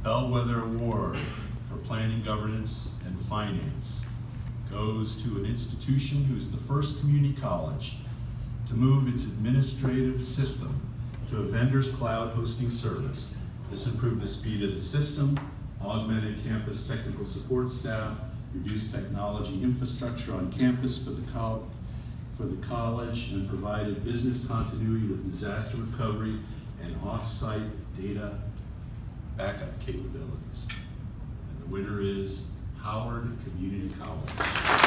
Bellwether Award for Planning, Governance, and Finance goes to an institution who's the first community college to move its administrative system to a vendor's cloud hosting service. This improved the speed of the system, augmented campus technical support staff, reduced technology infrastructure on campus for the college, and provided business continuity with disaster recovery and off-site data backup capabilities. And the winner is Howard Community College.